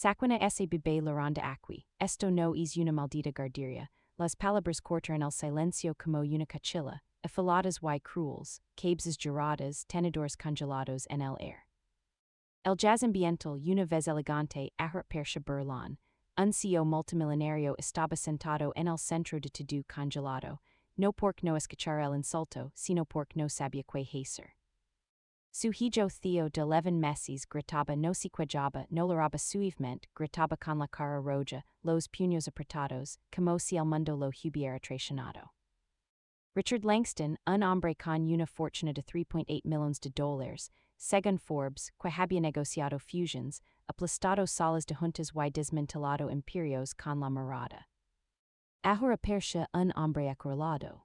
Saquina esse bebé loranda aqui, esto no es una maldita garderia, las palabras cortan el silencio como una cachilla, afiladas y cruels, cabezas giradas, tenedores congelados en el air. El jazz ambiental una vez elegante ahora percha burlón, un CEO multimillonario estaba sentado en el centro de todo congelado, no porque no escuchar el insulto, sino porque no sabía qué hacer. Su hijo Theo de 11 meses gritaba no se quejaba no loraba suavemente, gritaba con la cara roja, los puños apretados, como si el mundo lo hubiera traicionado. Richard Langston, un hombre con una fortuna de 3.8 millones de dólares, según Forbes, que había negociado fusions, aplastado salas de juntas y desmantelado imperios con la mirada. Ahora percha un hombre acorralado.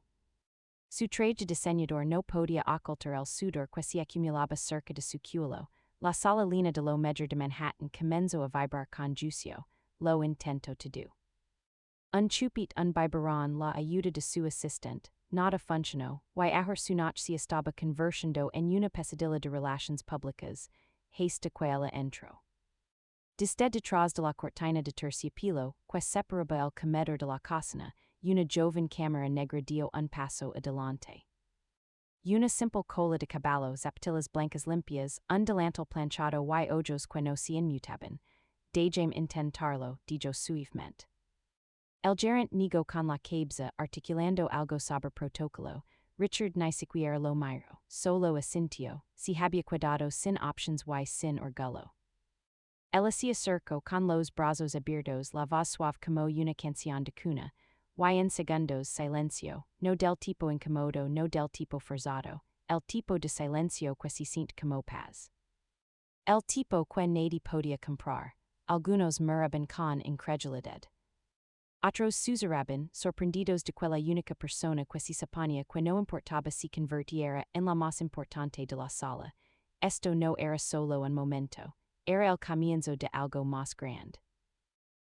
Su trade de diseñador no podía ocultar el sudor que se acumulaba cerca de su culo, la sala llena de lo mejor de Manhattan comenzó a vibrar con juicio, lo intento todo. Un chupit un biberon la ayuda de su asistente, nada funcionó, y ahora su noche se estaba convirtiendo en una pesadilla de relaciones públicas, hasta que ella entró. Desde detrás de la cortina de terciopelo, que separaba el comedor de la cocina, una joven camarera negra dio un paso adelante. Una simple cola de caballo zapatillas blancas limpias, un delantal planchado y ojos que no se inmutaban, déjame intentarlo, dijo suavemente. El gerente negó con la cabeza articulando algo sobre protocolo, Richard ni siquiera lo miró, solo asintió, si había cuidado sin options y sin orgullo. Ella se acercó con los brazos abiertos, la voz suave como una canción de cuna, y en segundos silencio, no del tipo incómodo, no del tipo forzado, el tipo de silencio que se siente como paz. El tipo que nadie podía comprar, algunos miraban con incredulidad. Otros susurraban, sorprendidos de que la única persona que se suponía que no importaba se convirtiera en la más importante de la sala. Esto no era solo un momento, era el comienzo de algo más grande.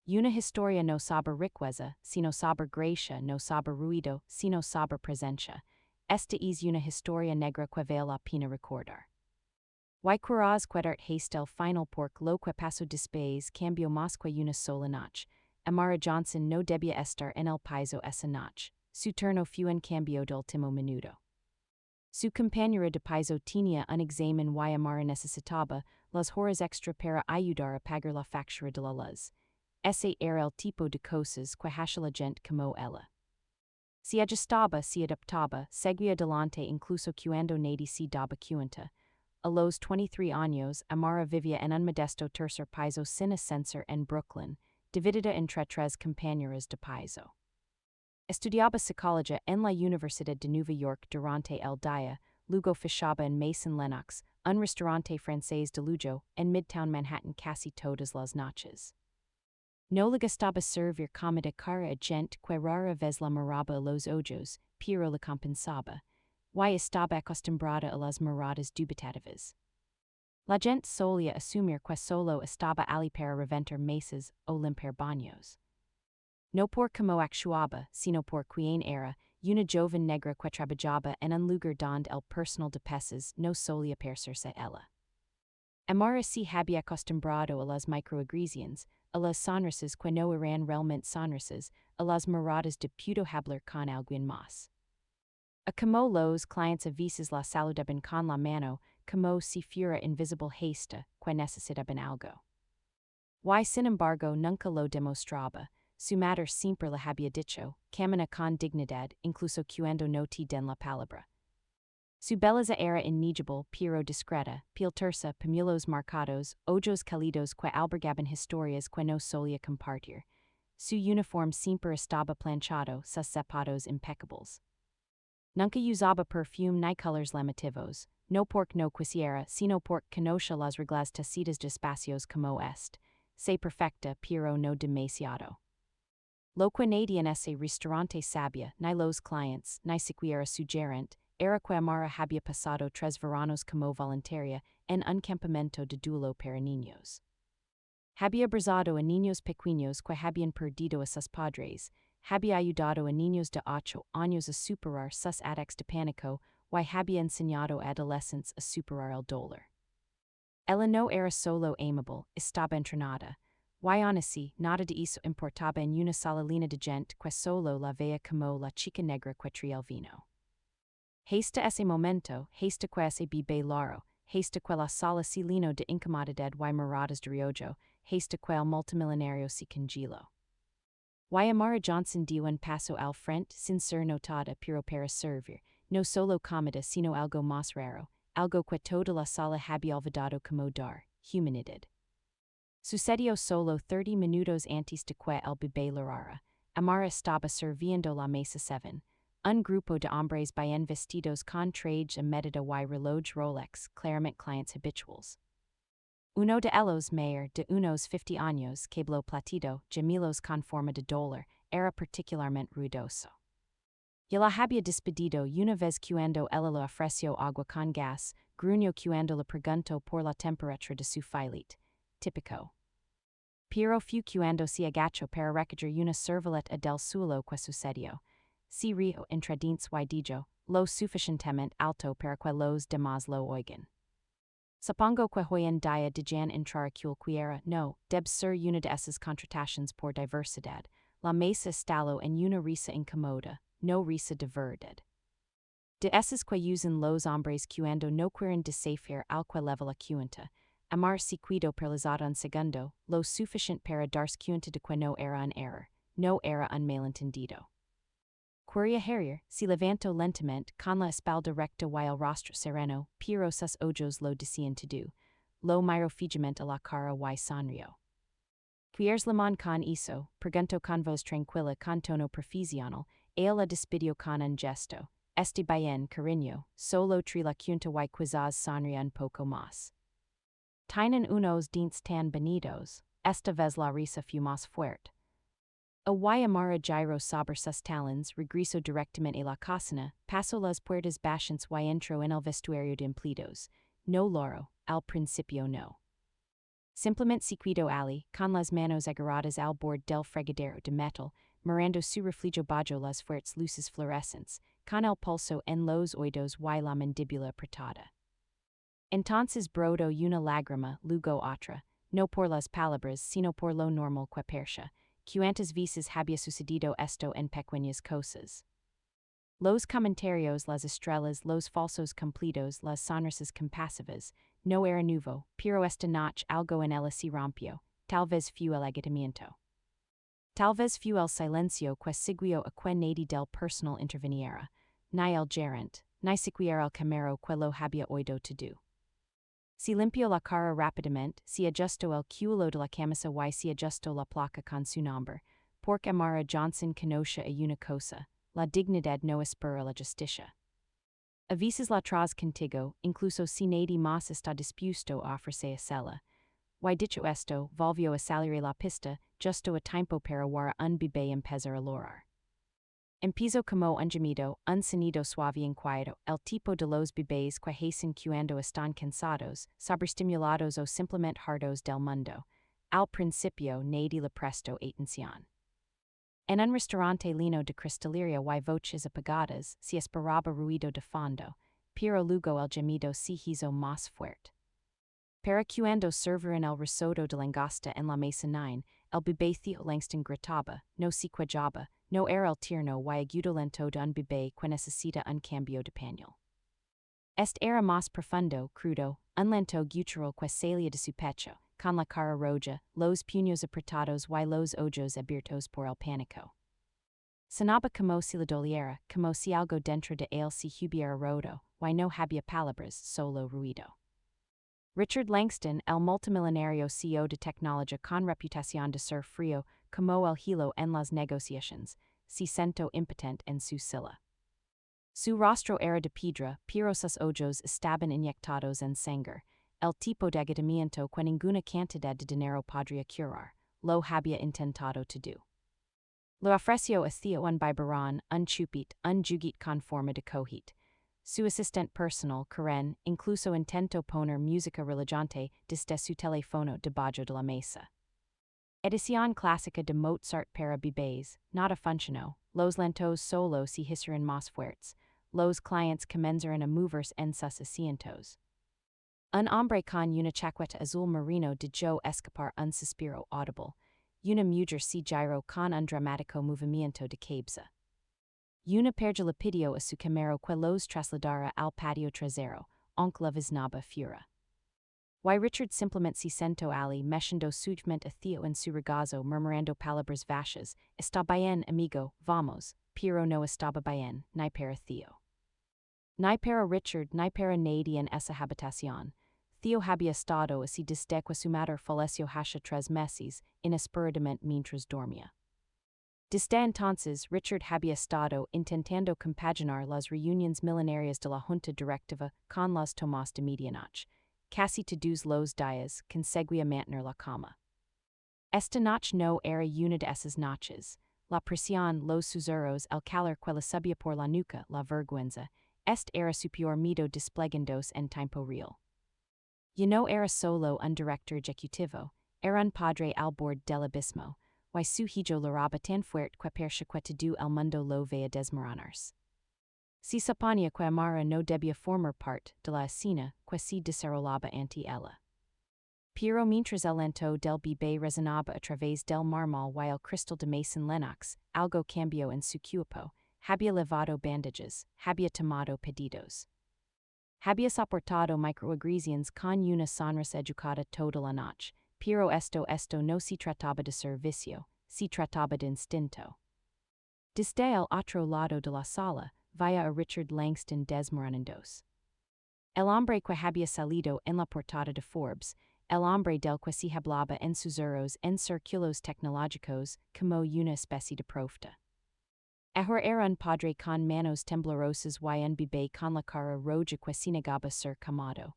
Una historia no sobre riqueza, sino sobre gracia, no sobre ruido, sino sobre presencia. Esta es una historia negra que vale la pena recordar. Y querrás quedar hasta el final porque lo que pasó después cambió más que una sola noche. Amara Johnson no debía estar en el piso esa noche. Su turno fue en cambio del último minuto. Su compañera de piso tenía un examen y Amara necesitaba las horas extra para ayudar a pagar la factura de la luz. Ese era el tipo de cosas que hace la gente como ella. Se ajustaba, se adaptaba, seguía adelante incluso cuando nadie se daba cuenta. A los 23 años, Amara vivía en un modesto tercer piso sin ascensor en Brooklyn, dividida entre tres compañeras de piso. Estudiaba psicología en la Universidad de Nueva York durante el día, luego fichaba en Mason Lennox, un restaurante francés de lujo, en Midtown Manhattan casi todas las noches. No le gustaba servir comida cara a gente que rara vez la miraba a los ojos, pero la compensaba, y estaba acostumbrada a las miradas dubitativas. La gente solía asumir que solo estaba allí para reventar mesas o limpiar baños. No por como actuaba, sino por quien era, una joven negra que trabajaba en un lugar donde el personal de pesas no solía perderse ella. Amara se había acostumbrado a las microagresiones, a las sonrisas que no eran realmente sonrisas, a las miradas de pudo hablar con alguien más. A como los clientes a veces la saludaban con la mano, como si fuera invisible hasta que necesitaban algo. Y sin embargo nunca lo demostraba, su madre siempre le había dicho, camina con dignidad, incluso cuando no te den la palabra. Su belleza era innegable pero discreta, piel tersa, pañuelos marcados, ojos cálidos que albergaban historias que no solía compartir. Su uniforme siempre estaba planchado, sus zapatos impecables. Nunca usaba perfume ni colores llamativos, no porque no quisiera, sino porque conocía las reglas tacitas de espacios como este. Se perfecta pero no demasiado. Lo que nadie en ese restaurante sabía, ni los clientes, ni siquiera su gerente, era que Amara había pasado 3 veranos como voluntaria en un campamento de duelo para niños. Había abrazado a niños pequeños que habían perdido a sus padres, había ayudado a niños de 8 años a superar sus ataques de pánico y había enseñado a adolescentes a superar el dolor. Ella no era solo amable, estaba entrenada. y onesi, nada de eso importaba en una sola línea de gente que solo la vea como la chica negra que traía el vino. Hasta ese momento, hasta que ese bebé laro, hasta que la sola si lino de incomodidad y miradas de riojo, hasta que el multimillonario se congeló. Y Amara Johnson dio un paso al frente sin ser notada pero para servir, no solo comida sino algo más raro, algo que toda la sala había olvidado como dar, humanidad. Sucedió solo 30 minutos antes de que el bebé llegara. Amara estaba sirviendo la mesa 7. Un grupo de hombres bien vestidos con traje a medida y reloj Rolex, claramente clients habituals. Uno de ellos mayor de unos 50 años, cabello platido, gemilos con forma de dólar, era particularmente ruidoso. Y la había despedido una vez cuando él le ofreció agua con gas, gruñó cuando le preguntó por la temperatura de su filet. Típico. Pero fu cuando se agachó para recoger una servilleta del suelo que sucedió. Si rio entradins y dijo, lo suficientemente alto para que los demás lo oigan. Supongo que hoy en día dejan entrar cualquiera, no, debe ser una de esas contrataciones por diversidad. La mesa estalo en una risa incómoda, no risa de verdad. De esas que usan los hombres cuando no quieren desafiar al que level la cuenta. Amar si cuido per lazada un segundo, lo suficiente para darse cuenta de que no era un error, no era un malentendido. Quería Harrier, si levantó lentamente, con la espalda recta y el rostro sereno, pero sus ojos lo decían todo. Lo miró fijamente a la cara y sonrió. Quieres la mon con eso, preguntó con voz tranquila con tono profesional, él la despidió con un gesto. Este bien, cariño, solo tri la cuenta y quizás sonría un poco más. Tienen unos dientes tan bonitos, esta vez la risa fue más fuerte. A y Amara giro sobre sus talons, regresó directamente a la cocina, pasó las puertas bajantes y entró en el vestuario de empleados. No loro, al principio no. Simplemente se quedó allí, con las manos agarradas al borde del fregadero de metal, mirando su reflejo bajo las fuertes luces fluorescentes, con el pulso en los oídos y la mandíbula apretada. Entonces brodo una lágrima, luego otra, no por las palabras sino por lo normal que percha, cuantas veces había sucedido esto en pequeñas cosas. Los comentarios, las estrellas, los falsos cumplidos, las sonrisas compasivas, no era nuevo, pero esta noche algo en ella se rompió, tal vez fue el agotamiento. Tal vez fue el silencio que siguió a que nadie del personal interviniera, ni el gerente, ni siquiera el camero que lo había oído todo. Se limpió la cara rápidamente, se ajustó el culo de la camisa y se ajustó la placa con su nombre, porque Amara Johnson conocía a una cosa, la dignidad no espera la justicia. A veces la tras contigo, incluso si nadie más está dispuesto a ofrecer a cela. Y dicho esto, volvió a salir la pista, justo a tiempo para ver un bebé empezar a llorar. Empezó como un gemido, un sonido suave y quieto, el tipo de los bebés que hacen cuando están cansados, sobreestimulados o simplemente hartos del mundo. Al principio nadie le prestó atención. En un restaurante lleno de cristalería y voces apagadas, se esperaba ruido de fondo, pero luego el gemido se hizo más fuerte. Para cuando servían el risotto de langosta en la mesa 9, el bebé Theo Langston gritaba, no se quejaba, no era el tierno y agudo lento de un bebé que necesita un cambio de pañal. Este era más profundo, crudo, un lento gutural que salía de su pecho, con la cara roja, los puños apretados y los ojos abiertos por el pánico. Sonaba como si le doliera, como si algo dentro de él se hubiera roto, y no había palabras, solo ruido. Richard Langston, el multimillonario CEO de tecnología con reputación de ser frío, como el hielo en las negociaciones, se sentó impotente en su silla. Su rostro era de piedra, pero sus ojos estaban inyectados en sangre, el tipo de agotamiento que ninguna cantidad de dinero podría curar, lo había intentado todo. Le ofreció a Theo un biberón, un chupit, un juguete con forma de cojit. Su asistente personal, Karen, incluso intentó poner música relajante desde su teléfono debajo de la mesa. Edición clásica de Mozart para bebés, nada funcionó, los lentos solo se hicieron más fuertes, los clientes comenzaron a moverse en sus asientos. Un hombre con una chaqueta azul marino de yo escapar un suspiro audible, una mujer si giro con un dramatico movimiento de cabeza. Una pergelapidio a su camero que los trasladara al patio trasero, aunque la viznaba fura. Why Richard simplemente se sentó ali meshendo sujamente a Theo en su regazo murmurando palabras vachas, está bien amigo, vamos, pero no estaba bien, ni para Theo. Ni para Richard ni para nadie en esa habitación. Theo había estado así desde que su madre falleció hace 3 meses, inesperadamente mientras dormía. Desde entonces, Richard había estado intentando compaginar las reuniones millonarias de la Junta Directiva con las tomas de medianoche, casi todos los días conseguía mantener la calma. Esta noche no era una de esas noches. La presión, los susurros, el calor que le subía por la nuca, la vergüenza, era su peor miedo desplegándose en tiempo real. Y no era solo un director ejecutivo, era un padre al borde del abismo, y su hijo lloraba tan fuerte que parecía que todo el mundo lo veía desmoronarse. Se suponía que Amara no debía formar parte de la escena que se desarrollaba ante ella. Pero mientras el lento del bebé resonaba a través del mármol y el cristal de Mason Lennox, algo cambió en su cuerpo, había levado bandages, había tomado pedidos. Había soportado microagresiones con una sonrisa educada toda la noche, pero esto no se trataba de servicio, se trataba de instinto. Desde el otro lado de la sala, vaya a Richard Langston desmoronándose. El hombre que había salido en la portada de Forbes, el hombre del que se hablaba en susurros en círculos tecnológicos como una especie de profeta. Ahora era un padre con manos temblorosas y un bebé con la cara roja que se negaba ser camado.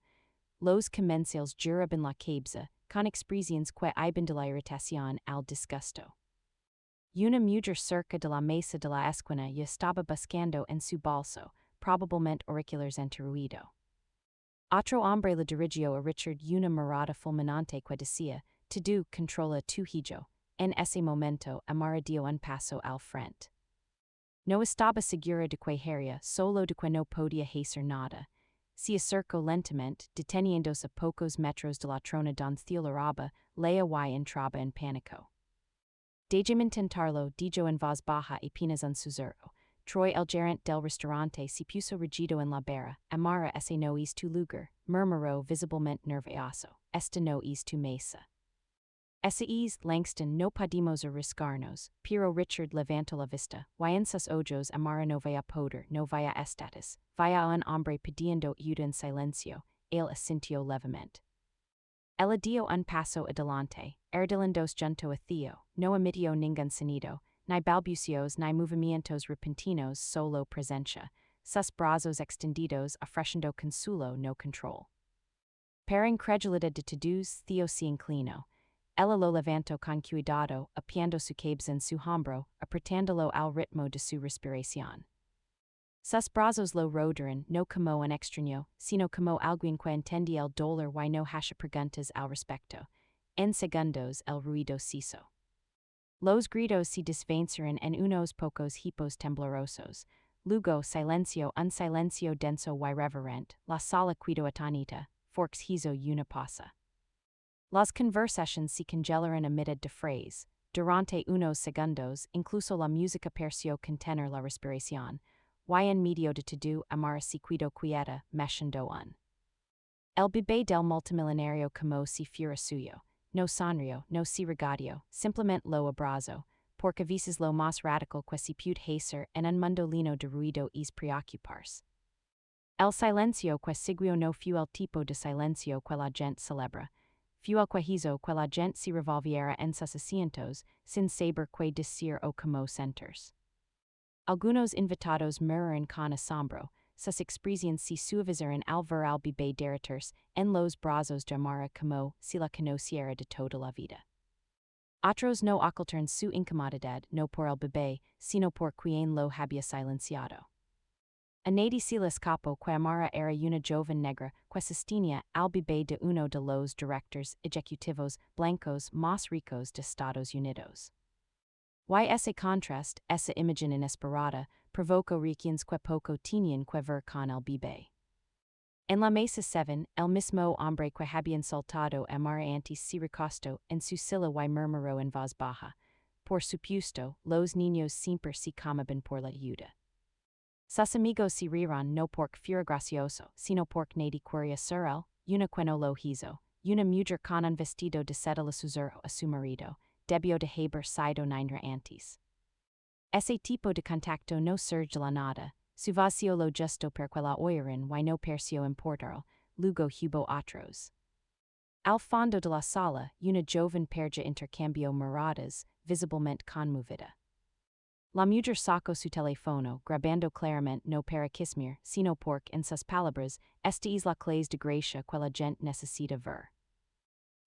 Los comensales juraban la cabeza, con expresiones que iban de la irritación al disgusto. Una mujer cerca de la mesa de la esquina y estaba buscando en su bolso, probablemente auriculares entre ruido. Otro hombre le dirigió a Richard una mirada fulminante que decía, tú controla tu hijo. En ese momento, Amara dio un paso al frente. No estaba segura de que haría, solo de que no podía hacer nada. Se acercó lentamente, deteniéndose a pocos metros de la trona donde lloraba, leía y entraba en pánico. Déjame intentarlo, dijo en voz baja y apenas un susurro. Troy el gerente del restaurante se puso rígido en la barra. Amara ese no es tu lugar, murmuró visiblemente nervioso. Esta no es tu mesa. Ese es, Langston, no podemos arriscarnos, pero Richard levantó la vista. Y en sus ojos Amara no vaya poder, no vaya estatus, vaya un hombre pidiendo ayuda en silencio. Él asintió levemente. Ella dio un paso adelante, erdelindos junto a Theo, no emitió ningún sonido, ni balbucios ni movimientos repentinos, solo presencia, sus brazos extendidos ofreciendo consuelo no control. Para incredulidad de todos, Theo se inclinó. Ella lo levantó con cuidado, apoyando su cabeza en su hombro, apretándolo al ritmo de su respiración. Sus brazos lo rodaron, no como un extraño, sino como alguien que entendía el dolor y no hace preguntas al respecto. En segundos el ruido cesó. Los gritos se desvanecieron en unos pocos hipos temblorosos. Luego un silencio denso y reverente, la sala quedó atónita, forks hizo una pausa. Las conversaciones se congelaron a mitad de phrase. Durante unos segundos, incluso la música pareció contener la respiración. Y en medio de todo, Amara se quedó quieta, meshendo un. El bebé del multimillonario como si fuera suyo. No sonrió, no se regateó, simplemente lo abrazó, porque a veces lo más radical que se puede hacer en un mundo lleno de ruido es preocuparse. El silencio que siguió no fue el tipo de silencio que la gente celebra. Fue el que hizo que la gente se revolviera en sus asientos, sin saber qué decir o cómo sentarse. Algunos invitados murmuran con asombro, sus expresiones se suavizaron al ver al bebé derretirse en los brazos de Amara como si la conociera de toda la vida. Otros no ocultaron su incomodidad no por el bebé, sino por quien lo había silenciado. A nadie se le escapó que Amara era una joven negra que sostenía al bebé de uno de los directores ejecutivos blancos más ricos de Estados Unidos. Y ese contraste, esa imagen inesperada, provocó reacciones que poco tenían que ver con el bebé. En la mesa 7, el mismo hombre que había insultado amar antes si recosto en su silla y murmuró en voz baja. Por supuesto, los niños siempre se comoven por la ayuda. Sus amigos se riran no porque fuera gracioso, sino porque nadie quería ser él, una cuando lo hizo, una mujer con un vestido de seda le susurró a su marido, debió de haber sido Negra antes. Ese tipo de contacto no surge la nada, su vacío lo justo per quella oirin y no perció importarlo, luego hubo otros. Al fondo de la sala, una joven perja intercambió miradas, visiblemente conmovida. La mujer sacó su teléfono, grabando claramente no para kismir, sino porque en sus palabras, esta es la clase de gracia que la gente necesita ver.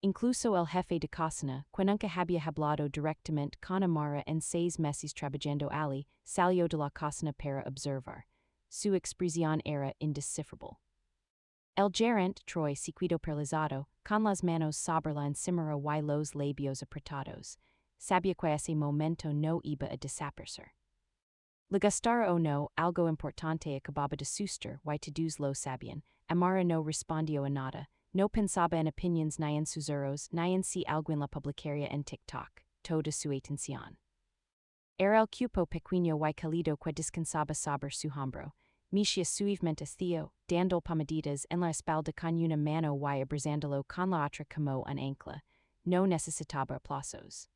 Incluso el jefe de cocina, que nunca había hablado directamente con Amara en 6 meses trabajando allí, salió de la cocina para observar. Su expresión era indescifrable. El gerente, Troy, se quedó paralizado, con las manos sobre la encimera y los labios apretados. Sabía que ese momento no iba a desaparecer. Le gustara o no, algo importante acababa de suceder y todos lo sabían. Amara no respondió a nada, no pensaba en opinions ni en susurros, ni en si alguien la publicaría en TikTok, toda su atención. Era el cupo pequeño y cálido que descansaba sobre su hombro. Mishia suavemente Theo, dando palmaditas en la espalda con una mano y abrazándolo con la otra como un ancla. No necesitaba aplausos.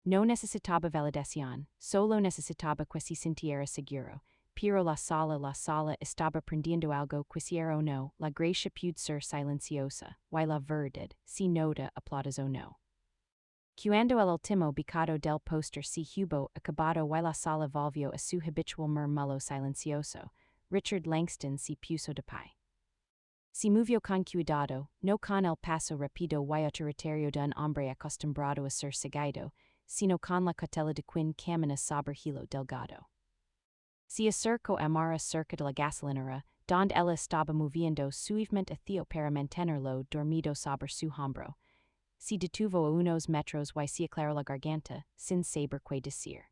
No necesitaba validación, solo necesitaba que se sintiera seguro. Pero la sala estaba prendiendo algo quisiera o no, la gracia puede ser silenciosa, y la verdad, si nota aplaudas o no. Cuando el último bocado del póster se hubo acabado y la sala volvió a su habitual murmullo silencioso, Richard Langston se puso de pie. Se movió con cuidado, no con el paso rápido y autoritario de un hombre acostumbrado a ser seguido, sino con la cautela de quien camina sobre hilo delgado. Se acercó a Amara cerca de la gasolinera, donde ella estaba moviendo suavemente a Theo para mantenerlo dormido sobre su hombro. Se detuvo a unos metros y se aclaró la garganta, sin saber qué decir.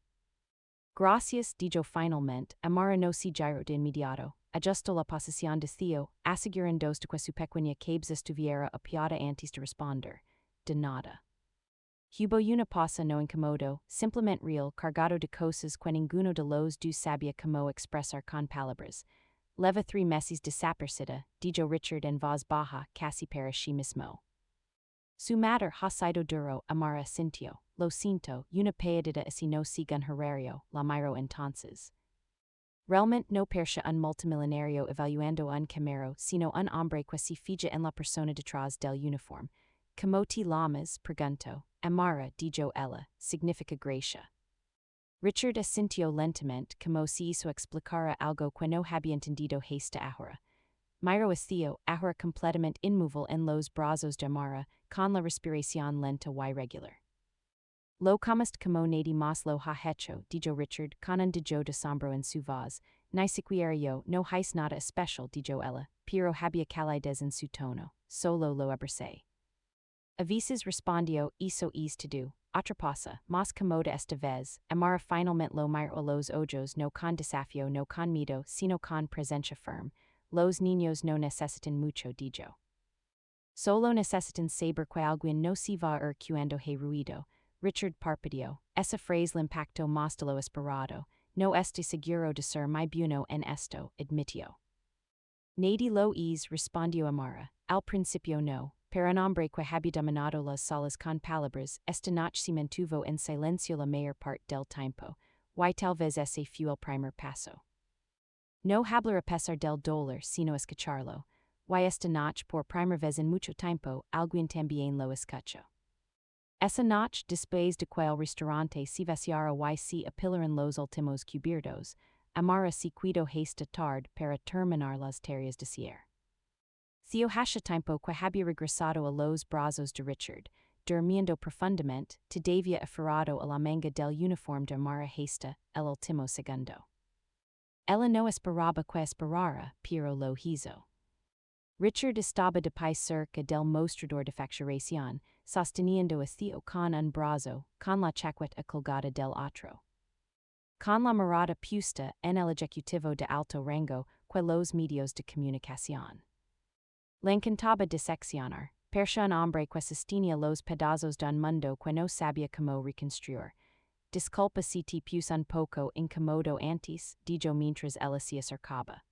Gracias, dijo finalmente, Amara no se giró de inmediato, ajustó la posición de Theo, asegurándose de que su pequeña cabeza estuviera apiada antes de responder. De nada. Hubo una pausa no incómodo, simplemente real, cargado de cosas que ninguno de los dos sabía cómo expresar con palabras. Leva 3 meses desaparecida, dijo Richard en voz baja, casi para sí mismo. Su madre ha sido duro, Amara sintió, lo siento, una pérdida así no sigue un horario, la miró entonces. Realmente no persia un multimillonario evaluando un camero, sino un hombre que se fija en la persona detrás del uniforme. ¿Cómo te llamas? Preguntó. Amara, dijo ella, significa gracia. Richard asintió lentamente, como si eso explicara algo que no había entendido hasta ahora. Miró a Theo, ahora completamente inmóvil en los brazos de Amara, con la respiración lenta y regular. Lo comest como nadie más lo ha hecho, dijo Richard, con un dejo de asombro en su voz. Ni siquiera yo, no hice nada especial, dijo ella, pero había calidez en su tono, solo lo abracé. A veces respondió, eso es todo, otra cosa, más cómoda esta vez, Amara finalmente lo miró a los ojos no con desafío no con miedo, sino con presencia firme. Los niños no necesitan mucho, dijo. Solo necesitan saber que alguien no se va a ir cuando hay ruido. Richard parpadeó. Esa frase le impactó más de lo esperado. No estoy seguro de ser muy bueno en esto, admitió. Nadie lo es, respondió Amara. Al principio no, pero un hombre que había dominado las salas con palabras, esta noche se mantuvo en silencio la mayor parte del tiempo, y tal vez ese fue el primer paso. No hablar a pesar del dolor, sino escucharlo. Y esta noche, por primera vez en mucho tiempo, alguien también lo escuchó. Esa noche, después de que el restaurante se vaciara y se apilaran los últimos cubiertos, Amara se quedó hasta tarde para terminar las tareas de cierre. Theo hace tiempo que había regresado a los brazos de Richard, durmiendo profundamente, todavía aferrado a la manga del uniforme de Amara hasta el último segundo. Ella no esperaba que esperara, pero lo hizo. Richard estaba de pie cerca del mostrador de facturación, sosteniendo a Theo con un brazo, con la chaqueta colgada del otro. Con la mirada puesta en el ejecutivo de alto rango que los medios de comunicación. L'encantaba diseccionar, persia un hombre que sostiene los pedazos d'un mundo que no sabía cómo reconstruir. Disculpa si te puse un poco incomodo antes, dijo mientras ella se acercaba.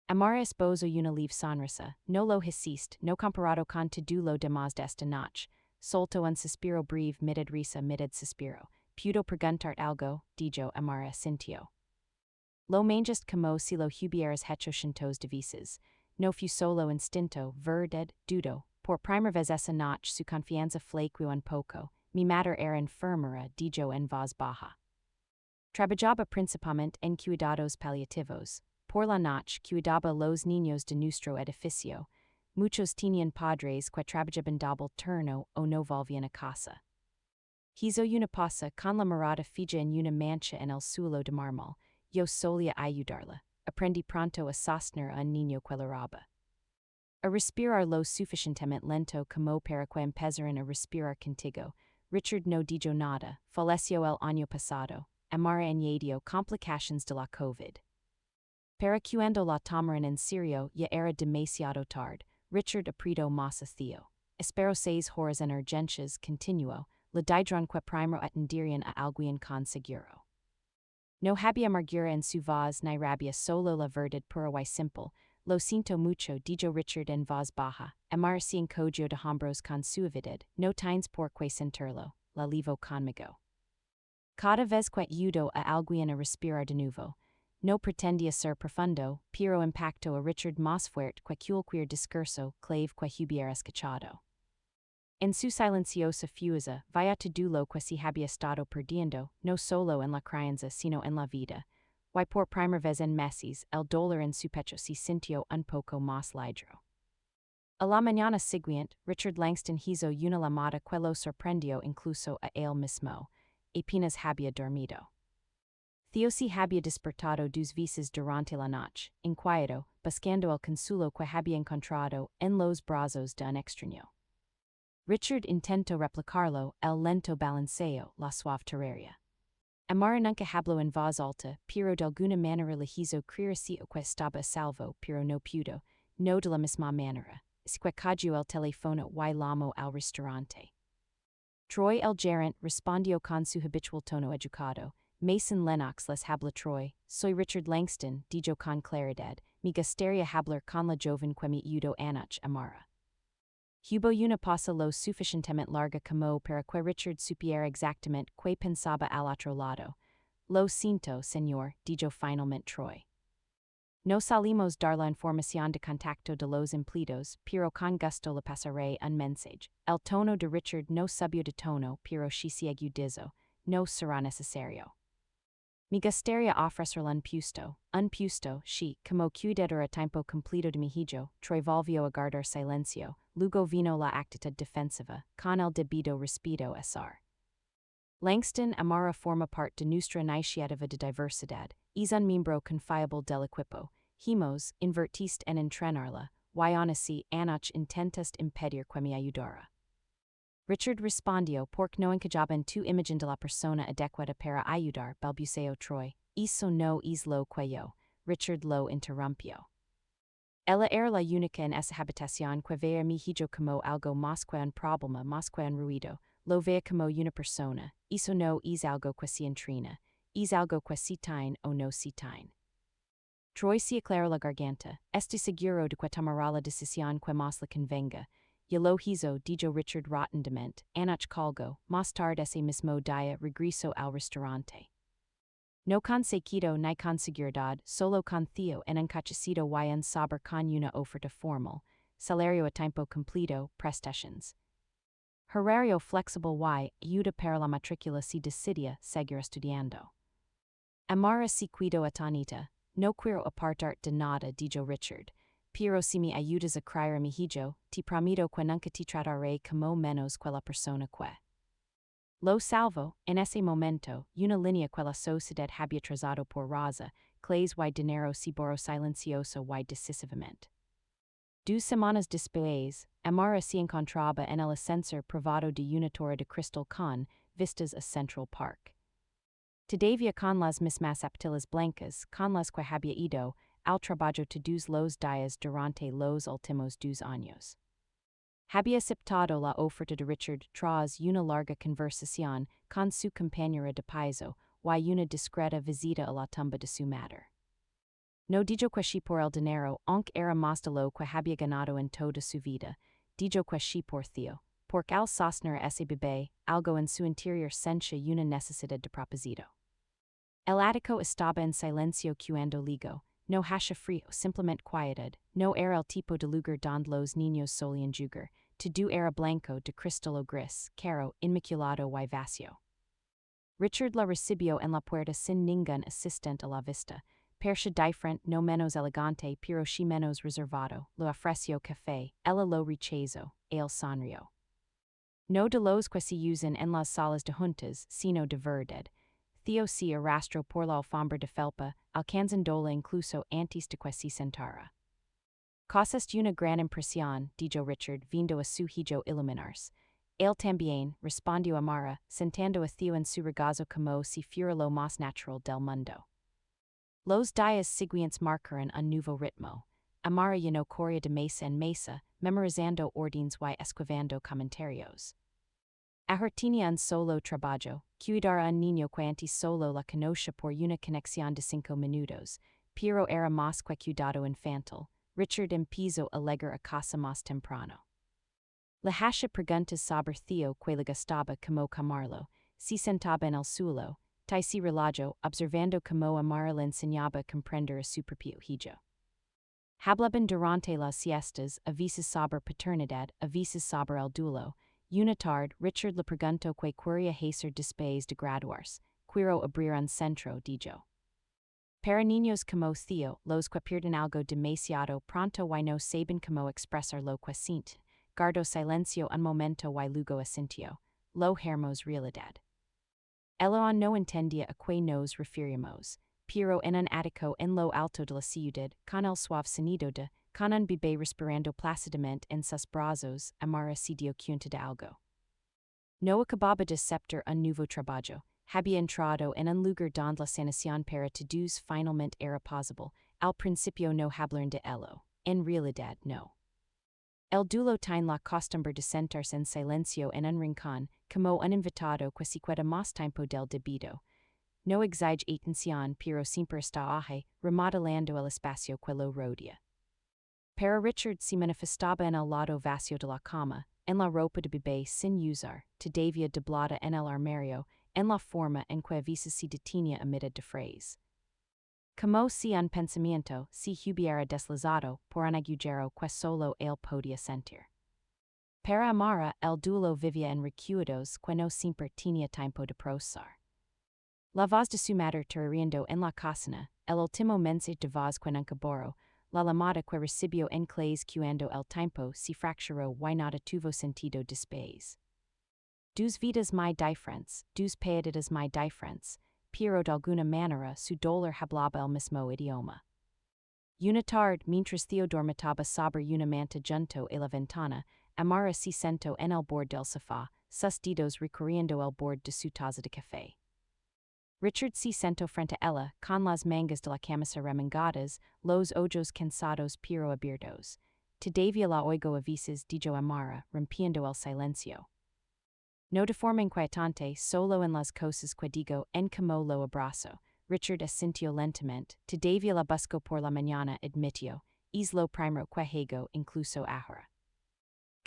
Amar esposo una leve sonrisa, no lo hiciste, no comparado con todo lo demás de esta noche. Solto un suspiro breve mitad risa mitad suspiro. Pudo preguntarte algo, dijo Amara sintió. Lo manjaste como si lo hubieras hecho cientos de veces. No fu solo instinto, verdad, dudo. Por primera vez esa noche su confianza flaqueó un poco. Mi madre era enfermera, dijo en voz baja. Trabajaba principalmente en cuidados paliativos. Por la noche cuidaba los niños de nuestro edificio. Muchos tenían padres que trabajaban doble turno o no volvían a casa. Hizo una pausa con la mirada fija en una mancha en el suelo de mármol. Yo solía ayudarla. Aprendí pronto a sostener a un niño que lloraba. A respirar lo suficientemente lento como para que empezaran a respirar contigo. Richard no dijo nada. Falleció el año pasado. Amara añadió complications de la COVID. Para cuando la tomaran en serio ya era demasiado tarde. Richard apretó más hacia. Espero 6 horas en urgencias, continuó. Le dijeron que primero atenderían a alguien con seguro. No había amargura en su voz ni rabia, solo la verdad pura y simple. Lo siento mucho, dijo Richard en voz baja. Amar se encogió de hombros con suavidad. No tienes por qué sentirlo. La levo conmigo. Cada vez que ayudó a alguien a respirar de nuevo. No pretendía ser profundo, pero impactó a Richard más fuerte que cualquier discurso clave que hubiera escuchado. En su silenciosa fuerza, vaya todo lo que se había estado perdiendo, no solo en la crianza sino en la vida. Y por primera vez en meses, el dolor en su pecho se sintió un poco más ligero. A la mañana siguiente, Richard Langston hizo una llamada que lo sorprendió incluso a él mismo. Apenas había dormido. Theo se había despertado 2 veces durante la noche, inquieto, buscando el consuelo que había encontrado en los brazos de un extraño. Richard intentó replicarlo, el lento balanceo, la suave terraria. Amara nunca habló en voz alta, pero de alguna manera le hizo creerse que estaba a salvo, pero no pudo, no de la misma manera. Es que cayó el teléfono y llamó al restaurante. Troy el gerente respondió con su habitual tono educado. Mason Lennox les habla Troy, soy Richard Langston, dijo con claridad, me gustaría hablar con la joven que me ayudó anoche, Amara. Hubo una pausa lo suficientemente larga como para que Richard supiera exactamente qué pensaba al otro lado. Lo siento, señor, dijo finalmente Troy. No salimos dar la información de contacto de los empleados, pero con gusto le pasaré un mensaje. El tono de Richard no subió de tono, pero si se agudizó, no será necesario. Me gustaría ofrecerle un puesto, sí, como cuidador a tiempo completo de mi hijo. Troy volvió a guardar silencio, luego vino la actitud defensiva, con el debido respeto a Sar. Langston Amara forma parte de nuestra iniciativa de diversidad, es un miembro confiable del equipo, hemos, invertiste en entrenarla, y aún así, anoche intentaste impedir que me ayudara. Richard respondió porque no encajaba en tu imagen de la persona adecuada para ayudar, balbuceó Troy. Eso no es lo que yo. Richard lo interrumpió. Ella era la única en esa habitación que veía mi hijo como algo más que un problema, más que un ruido. Lo veía como una persona. Eso no es algo que se entrena. Es algo que se tiene o no se tiene. Troy se aclaró la garganta. Estoy seguro de que tomará la decisión que más le convenga. Y lo hizo, dijo Richard rotundamente. Anoche colgó, más tarde ese mismo día regresó al restaurante. No con sequito ni con seguridad, solo con Theo en un cachecito y un saber con una oferta formal, salario a tiempo completo, prestations. Horario flexible y ayuda para la matrícula si decidia seguir estudiando. Amara se cuidó atonita, no quiero apartar de nada, dijo Richard. Pero si me ayudas a criar a mi hijo, te prometo que nunca te trataré como menos que la persona que. Lo salvo, en ese momento, una línea que la sociedad había trazado por raza, clays y dinero se borró silencioso y decisivamente. 2 semanas después, Amara se encontraba en el ascensor privado de una torre de cristal con vistas a Central Park. Todavía con las mismas aptilas blancas, con las que había ido, al trabajo to dos los dias durante los últimos 2 años. Había aceptado la oferta de Richard tras una larga conversación con su compañera de piso y una discreta visita a la tumba de su madre. No dijo que sí por el dinero, aunque era más de lo que había ganado en toda su vida, dijo que sí por Theo, porque al sostener ese bebé, algo en su interior sentía una necesidad de propósito. El ático estaba en silencio cuando ligo, no hacía frío, simplemente quietud, no era el tipo de lugar donde los niños solían jugar, todo era blanco de cristal o gris, caro, inmaculado y vacío. Richard la recibió en la puerta sin ningún asistente a la vista, persia diferente no menos elegante pero sí menos reservado, lo ofreció café, ella lo rechazó, él sonrió. No de los que se usan en las salas de juntas, sino de verdad. Theo se arrastró por la alfombra de felpa, alcanzándola incluso antes de que se sentara. Causaste una gran impresión, dijo Richard, vindo a su hijo iluminarse. Él también, respondió Amara, sentando a Theo en su regazo como si fuera lo más natural del mundo. Los días siguientes marcaron un nuevo ritmo. Amara llenó correa de mesa en mesa, memorizando órdenes y escribiendo comentarios. Tenía un solo trabajo, cuidar a un niño que antes solo la conocía por una conexión de 5 minutos, pero era más que cuidado infantil. Richard empezó a llegar a casa más temprano. Le hacía preguntas sobre Theo que le gustaba como camarlo, se sentaba en el suelo, si relajó, observando como Amara le enseñaba a comprender a su propio hijo. Hablaban durante las siestas, a veces sobre paternidad, a veces sobre el duelo. Una tarde, Richard le preguntó que quería hacer después de graduarse, quiero abrir un centro, dijo. Para niños como Theo, los que pierden algo demasiado pronto y no saben cómo expresar lo que sienten, guardó silencio un momento y luego asintió, lo hermos realidad. Ella no entendía a qué nos referimos, pero en un ático en lo alto de la ciudad, con el suave sonido de, con un bebé respirando plácidamente en sus brazos, Amara se dio cuenta de algo. No acababa de aceptar un nuevo trabajo, había entrado en un lugar donde la sanación para todos finalmente era posible, al principio no hablaron de ello, en realidad no. El duelo tiene la costumbre de sentarse en silencio en un rincón, como un invitado que se queda más tiempo del debido. No exige atención pero siempre está ahí, remodelando el espacio que lo rodea. Para Richard se manifestaba en el lado vacío de la cama, en la ropa de bebé sin usar, todavía doblada en el armario, en la forma en que a veces se detenía a mitad de frase. Como si un pensamiento se hubiera deslizado por un agujero que solo él podía sentir. Para Amara, el duelo vivía en recuerdos que no siempre tenía tiempo de procesar. La voz de su madre terroriendo en la cocina, el último mensaje de voz que nunca borró, la llamada que recibió en clase cuando el tiempo se fracturó y nada tuvo sentido después. Dos vidas muy diferentes, dos países muy diferentes, pero de alguna manera su dolor hablaba el mismo idioma. Una tarde, mientras Theo dormitaba sobre una manta junto a la ventana, Amara se sentó en el borde del sofá, sus dedos recorriendo el borde de su taza de café. Richard se sentó frente a ella, con las mangas de la camisa remangadas, los ojos cansados pero abiertos. Todavía la oigo a veces, dijo Amara, rompiendo el silencio. No de forma inquietante, solo en las cosas que digo en como lo abrazo. Richard asintió lentamente, todavía la busco por la mañana, admitió, es lo primero que hago incluso ahora.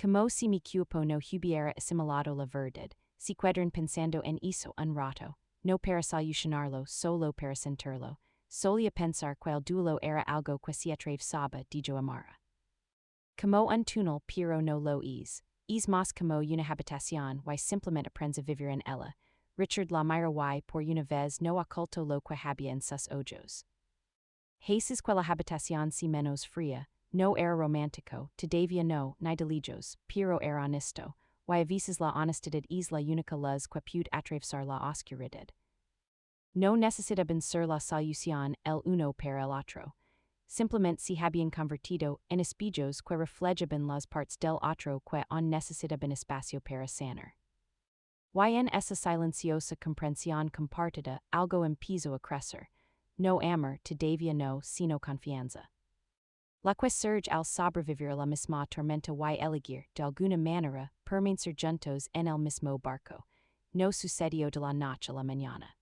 Como si mi cuerpo no hubiera asimilado la verdad, se quedaron pensando en eso un rato, no para solucionarlo, solo para sentirlo. Solía pensar que el duelo era algo que se atravesaba, dijo Amara. Como un túnel pero no lo es más como una habitación y simplemente aprendes a vivir en ella. Richard la miró y por una vez no ocultó lo que había en sus ojos. Haces que la habitación se menos fría, no era romántico, todavía no, ni delillos, pero era honesto, y a veces la honestidad es la única luz que puede atravesar la oscuridad. No necesitaban ser la solución el uno para el otro. Simplemente se habían convertido en espejos que reflejaban las partes del otro que aún necesitaban espacio para sanar. Y en esa silenciosa comprensión compartida, algo empezó a crecer. no amor, todavía no, sino confianza. La que surge al sobrevivir la misma tormenta y elegir, de alguna manera, permanecer juntos en el mismo barco, no sucedió de la noche a la mañana.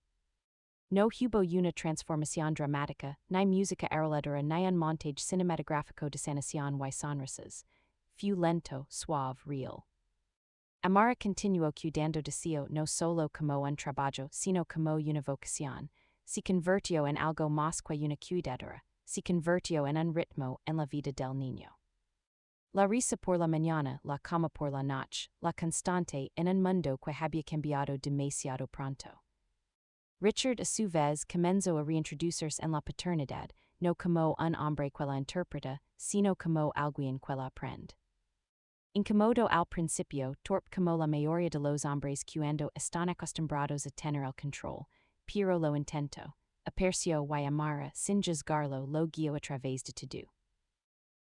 No hubo una transformación dramática, ni música arrolladora ni un montage cinematográfico de sanación y sonrisas. Fue lento, suave, real. Amara continuó cuidando de sí no solo como un trabajo, sino como una vocación. Se convirtió en algo más que una cuidadora. Se convirtió en un ritmo en la vida del niño. La risa por la mañana, la cama por la noche, la constante en un mundo que había cambiado demasiado pronto. Richard a su vez comenzó a reintroducirse en la paternidad, no como un hombre que la interpreta, sino como alguien que la aprende. Incomodo al principio, torpe como la mayoría de los hombres cuando están acostumbrados a tener el control, pero lo intento, aperció y amara sin juzgarlo lo guió a través de todo.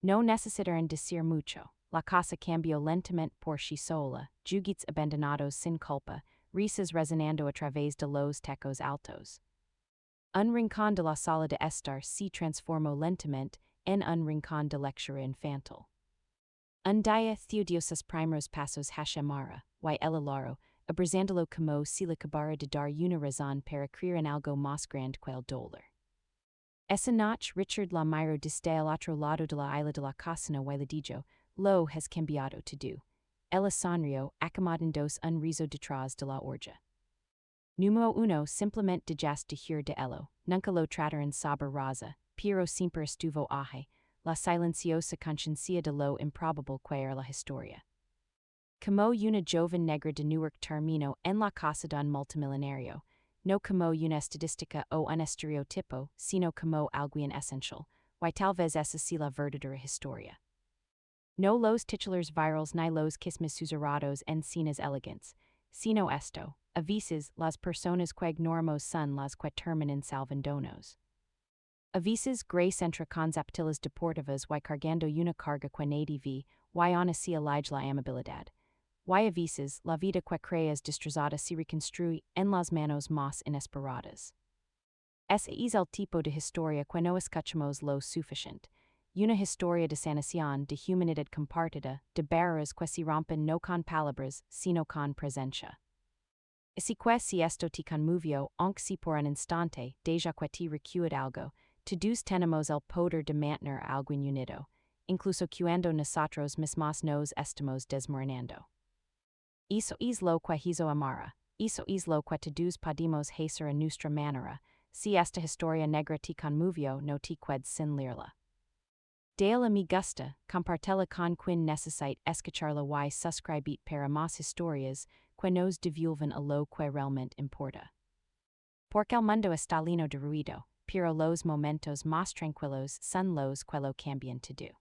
No necesitaron decir mucho, la casa cambió lentamente por sí sola, juguetes abandonados sin culpa, risas resonando a través de los tecos altos. Un rincón de la sala de estar se transformó lentamente en un rincón de lectura infantil. Un día dio sus primeros pasos hacia Mara, y el laro, abrazándolo como si le acabara de dar una razón para creer en algo más grande que el dólar. Esa noche Richard la miró desde el otro lado de la isla de la cocina y le dijo, lo has cambiado todo. Ella sonrió, acomodándose un riso detrás de la orilla. Número uno simplemente dejaste de ir de elo, nunca lo trataron sobre rosa, pero siempre estuvo ahí, la silenciosa conciencia de lo improbable que era la historia. Como una joven negra de Newark terminó en la casa de un multimillonario, no como una estadística o un estereotipo, sino como alguien esencial, y tal vez esa sea la verdadera historia. No los titulares virals ni los chismes susurrados en cenas elegantes, sino esto, a veces las personas que ignoramos son las que terminan salvándonos. A veces grace entre conceptilas deportivas y cargando una carga que nadie ve, y aún así elige la amabilidad. Y a veces la vida que creas destrozada se reconstruye en las manos más inesperadas. Ese es el tipo de historia que no escuchamos lo suficiente. Una historia de sanación, de humanidad compartida, de barreras que se rompen no con palabras, sino con presencia. Y si esto te conmovió, aunque si por un instante, deja que te recuerde algo, todos tenemos el poder de mantener algo unido, incluso cuando nosotros mismos nos estamos desmoronando. Eso es lo que hizo Amara, eso es lo que todos podemos hacer a nuestra manera, si esta historia negra te conmovió no te quedes sin leerla. Dale me gusta, compartela con quien necesite escucharla y suscribir para más historias que nos divulgan a lo que realmente importa. Porque el mundo está lleno de ruido, pero los momentos más tranquilos son los que lo cambian todo.